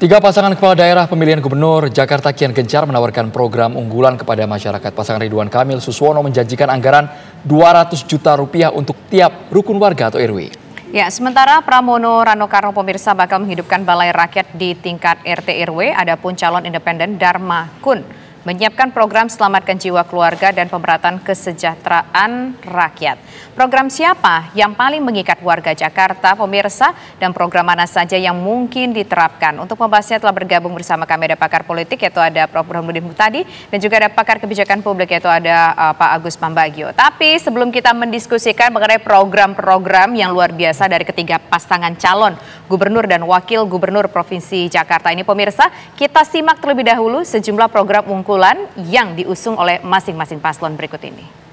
Tiga pasangan kepala daerah pemilihan gubernur Jakarta kian gencar menawarkan program unggulan kepada masyarakat. Pasangan Ridwan Kamil Suswono menjanjikan anggaran 200 juta rupiah untuk tiap rukun warga atau RW. Ya, sementara Pramono Rano Karno pemirsa bakal menghidupkan balai rakyat di tingkat RT RW, adapun calon independen Dharma Kun menyiapkan program selamatkan jiwa keluarga dan pemerataan kesejahteraan rakyat. Program siapa yang paling mengikat warga Jakarta, pemirsa, dan program mana saja yang mungkin diterapkan? Untuk membahasnya telah bergabung bersama kami ada pakar politik, yaitu ada Prof. Burhanuddin Muhtadi, dan juga ada pakar kebijakan publik, yaitu ada Pak Agus Pambagio. Tapi sebelum kita mendiskusikan mengenai program-program yang luar biasa dari ketiga pasangan calon gubernur dan wakil gubernur Provinsi Jakarta ini, pemirsa, kita simak terlebih dahulu sejumlah program unggulan yang diusung oleh masing-masing paslon berikut ini.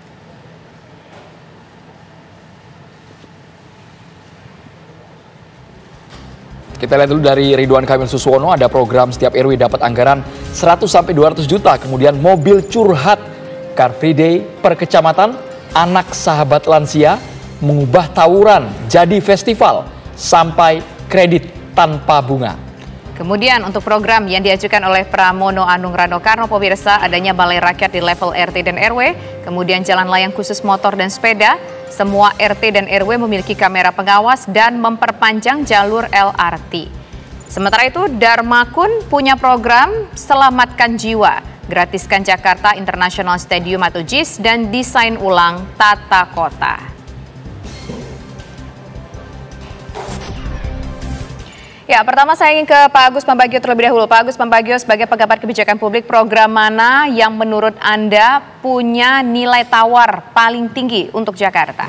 Kita lihat dulu dari Ridwan Kamil Suswono, ada program setiap RW dapat anggaran 100-200 juta, kemudian mobil curhat, Car Free Day per kecamatan, anak sahabat lansia, mengubah tawuran jadi festival, sampai kredit tanpa bunga. Kemudian untuk program yang diajukan oleh Pramono Anung Rano Karno pemirsa, adanya balai rakyat di level RT dan RW, kemudian jalan layang khusus motor dan sepeda, semua RT dan RW memiliki kamera pengawas dan memperpanjang jalur LRT. Sementara itu Dharma Kun punya program Selamatkan Jiwa, gratiskan Jakarta International Stadium atau JIS, dan desain ulang tata kota. Ya, pertama saya ingin ke Pak Agus Pambagio terlebih dahulu. Pak Agus Pambagio, sebagai pengamat kebijakan publik, program mana yang menurut Anda punya nilai tawar paling tinggi untuk Jakarta?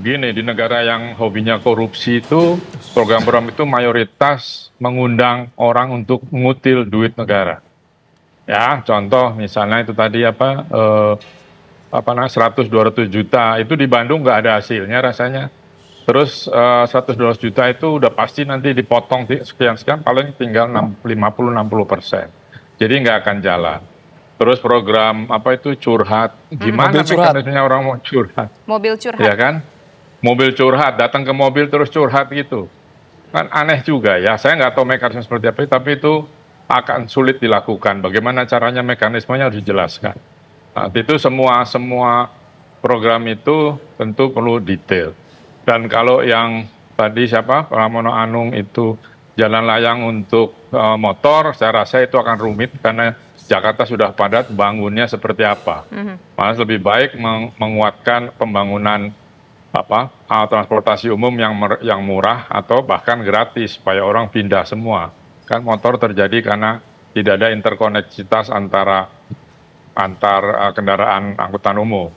Gini, di negara yang hobinya korupsi itu, program-program itu mayoritas mengundang orang untuk mengutil duit negara. Ya, contoh misalnya itu tadi 100-200 juta, itu di Bandung nggak ada hasilnya rasanya. Terus 100-200 juta itu udah pasti nanti dipotong sekian-sekian, paling tinggal 50-60%. Jadi nggak akan jalan. Terus program curhat, gimana mekanismenya orang mau curhat? Mobil curhat. Ya kan? Mobil curhat, datang ke mobil terus curhat gitu. Kan aneh juga ya, saya nggak tahu mekanisme seperti apa, tapi itu akan sulit dilakukan. Bagaimana caranya, mekanismenya harus dijelaskan. Nah, itu semua program itu tentu perlu detail. Dan kalau yang tadi Pramono Anung itu jalan layang untuk motor, saya rasa itu akan rumit karena Jakarta sudah padat, bangunnya seperti apa. Malah lebih baik menguatkan pembangunan transportasi umum yang murah atau bahkan gratis supaya orang pindah semua. Kan motor terjadi karena tidak ada interkoneksitas antar kendaraan angkutan umum.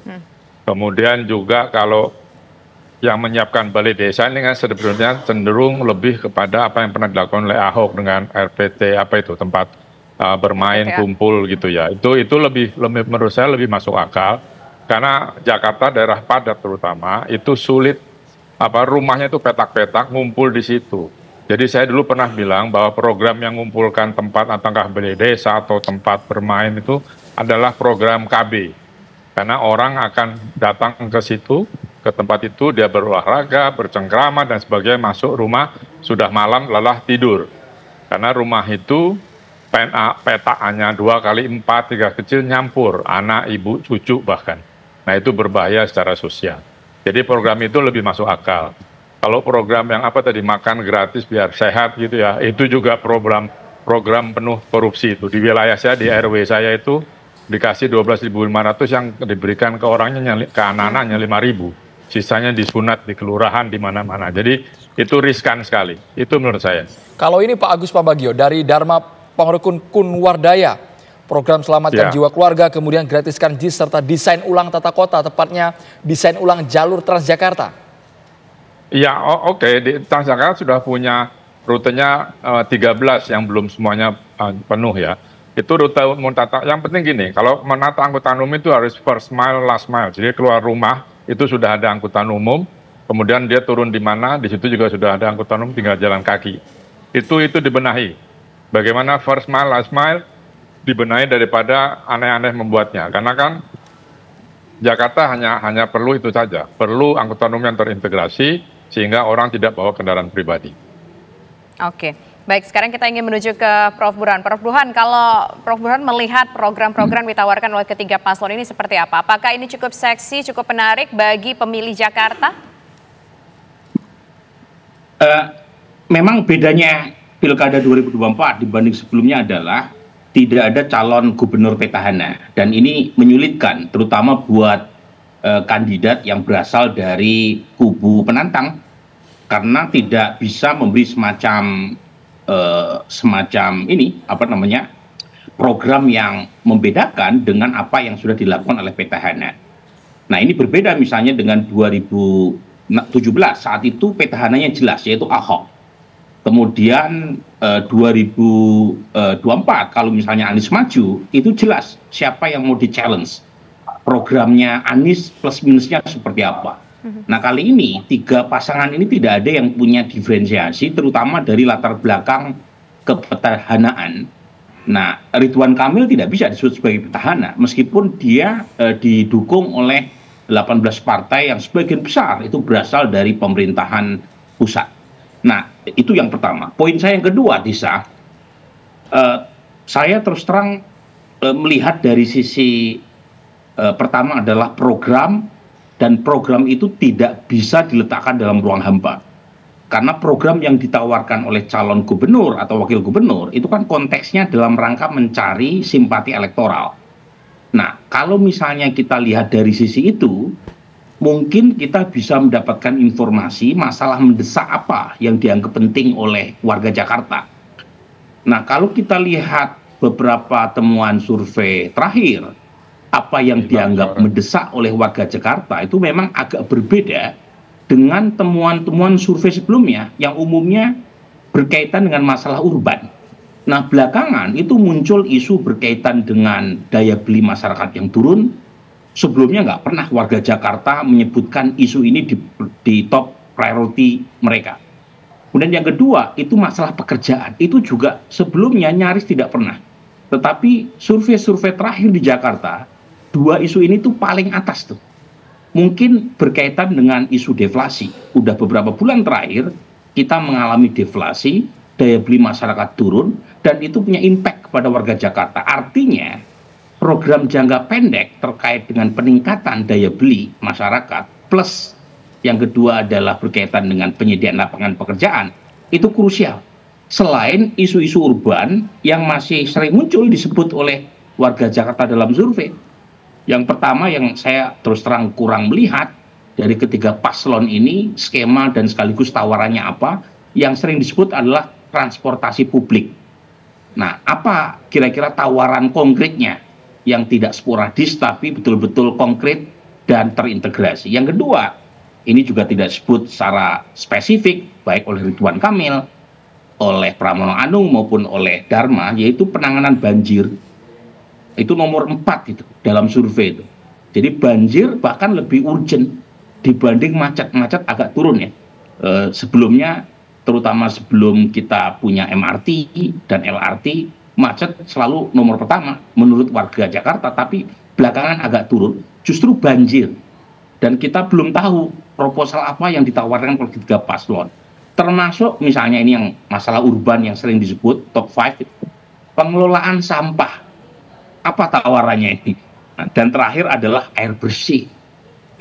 Kemudian juga kalau yang menyiapkan balai desa ini kan sebenarnya cenderung lebih kepada apa yang pernah dilakukan oleh Ahok dengan RPT tempat bermain kumpul gitu ya. Itu lebih menurut saya lebih masuk akal karena Jakarta daerah padat terutama itu sulit rumahnya itu petak-petak ngumpul di situ. Jadi saya dulu pernah bilang bahwa program yang mengumpulkan tempat apakah balai desa atau tempat bermain itu adalah program KB. Karena orang akan datang ke situ, ke tempat itu, dia berolahraga, bercengkrama dan sebagainya, masuk rumah, sudah malam, lelah, tidur. Karena rumah itu petaannya 2x4, 3 kecil nyampur, anak, ibu, cucu bahkan. Nah itu berbahaya secara sosial. Jadi program itu lebih masuk akal. Kalau program yang makan gratis biar sehat gitu ya, itu juga program penuh korupsi itu. Di wilayah saya, di RW saya itu, dikasih 12.500 yang diberikan ke orangnya, ke anak-anaknya 5.000. Sisanya disunat di kelurahan di mana-mana. Jadi itu riskan sekali. Itu menurut saya. Kalau ini Pak Agus Pambagio dari Dharma Pangrukun Kunwardaya, program selamatkan jiwa keluarga, kemudian gratiskan JIS serta desain ulang tata kota, tepatnya desain ulang jalur Transjakarta. Ya, oke. Di Transjakarta sudah punya rutenya 13 yang belum semuanya penuh ya. Itu rute menata, yang penting gini, kalau menata angkutan umum itu harus first mile, last mile. Jadi keluar rumah itu sudah ada angkutan umum, kemudian dia turun di mana, di situ juga sudah ada angkutan umum, tinggal jalan kaki. Itu dibenahi. Bagaimana first mile, last mile dibenahi daripada aneh-aneh membuatnya. Karena kan Jakarta hanya perlu itu saja, perlu angkutan umum yang terintegrasi sehingga orang tidak bawa kendaraan pribadi. Oke. Baik, sekarang kita ingin menuju ke Prof. Burhan. Prof. Burhan, kalau Prof. Burhan melihat program-program ditawarkan oleh ketiga paslon ini seperti apa? Apakah ini cukup seksi, cukup menarik bagi pemilih Jakarta? Memang bedanya Pilkada 2024 dibanding sebelumnya adalah tidak ada calon gubernur petahana. Dan ini menyulitkan, terutama buat kandidat yang berasal dari kubu penantang, karena tidak bisa memberi semacam ini program yang membedakan dengan apa yang sudah dilakukan oleh petahana. Nah, ini berbeda misalnya dengan 2017, saat itu petahananya jelas, yaitu Ahok. Kemudian 2024 kalau misalnya Anies maju, itu jelas siapa yang mau di-challenge, programnya Anies plus minusnya seperti apa. Nah, kali ini tiga pasangan ini tidak ada yang punya diferensiasi, terutama dari latar belakang kepetahanaan. Nah, Ridwan Kamil tidak bisa disebut sebagai petahana, meskipun dia didukung oleh 18 partai yang sebagian besar itu berasal dari pemerintahan pusat. Nah, itu yang pertama. Poin saya yang kedua, Disa, saya terus terang melihat dari sisi pertama adalah program, dan program itu tidak bisa diletakkan dalam ruang hampa. Karena program yang ditawarkan oleh calon gubernur atau wakil gubernur itu kan konteksnya dalam rangka mencari simpati elektoral. Nah, kalau misalnya kita lihat dari sisi itu, mungkin kita bisa mendapatkan informasi masalah mendesak apa yang dianggap penting oleh warga Jakarta. Nah, kalau kita lihat beberapa temuan survei terakhir, apa yang dianggap mendesak oleh warga Jakarta itu memang agak berbeda dengan temuan-temuan survei sebelumnya yang umumnya berkaitan dengan masalah urban. Nah, belakangan itu muncul isu berkaitan dengan daya beli masyarakat yang turun. Sebelumnya nggak pernah warga Jakarta menyebutkan isu ini di top priority mereka. Kemudian yang kedua, itu masalah pekerjaan. Itu juga sebelumnya nyaris tidak pernah. Tetapi survei-survei terakhir di Jakarta, dua isu ini tuh paling atas tuh. Mungkin berkaitan dengan isu deflasi. Udah beberapa bulan terakhir kita mengalami deflasi, daya beli masyarakat turun, dan itu punya impact kepada warga Jakarta. Artinya program jangka pendek terkait dengan peningkatan daya beli masyarakat, plus yang kedua adalah berkaitan dengan penyediaan lapangan pekerjaan, itu krusial. Selain isu-isu urban yang masih sering muncul disebut oleh warga Jakarta dalam survei. Yang pertama yang saya terus terang kurang melihat dari ketiga paslon ini, skema dan sekaligus tawarannya apa, yang sering disebut adalah transportasi publik. Nah, apa kira-kira tawaran konkretnya yang tidak sporadis tapi betul-betul konkret dan terintegrasi. Yang kedua, ini juga tidak disebut secara spesifik baik oleh Ridwan Kamil, oleh Pramono Anung maupun oleh Dharma, yaitu penanganan banjir. Itu nomor 4 itu dalam survei itu. Jadi banjir bahkan lebih urgent dibanding macet agak turun ya. Sebelumnya, terutama sebelum kita punya MRT dan LRT, macet selalu nomor pertama menurut warga Jakarta, tapi belakangan agak turun, justru banjir. Dan kita belum tahu proposal apa yang ditawarkan oleh ketiga paslon. Termasuk misalnya ini yang masalah urban yang sering disebut top 5, pengelolaan sampah. Apa tawarannya ini? Nah, dan terakhir adalah air bersih.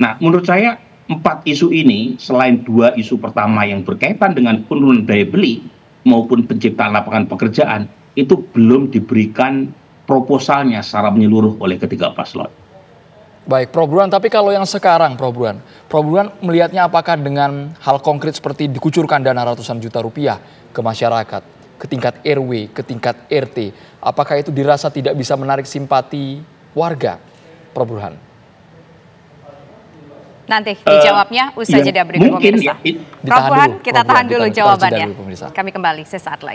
Nah, menurut saya 4 isu ini, selain 2 isu pertama yang berkaitan dengan penurunan daya beli maupun penciptaan lapangan pekerjaan, itu belum diberikan proposalnya secara menyeluruh oleh ketiga paslon. Baik, Prof. Burhan, tapi kalau yang sekarang, Prof. Burhan melihatnya apakah dengan hal konkret seperti dikucurkan dana ratusan juta rupiah ke masyarakat, ke tingkat RW, ke tingkat RT, apakah itu dirasa tidak bisa menarik simpati warga, Prof. Burhan? Nanti dijawabnya usai jeda berikut pemirsa. Prof. Burhan, kita tahan dulu jawabannya. Kami kembali sesaat lagi.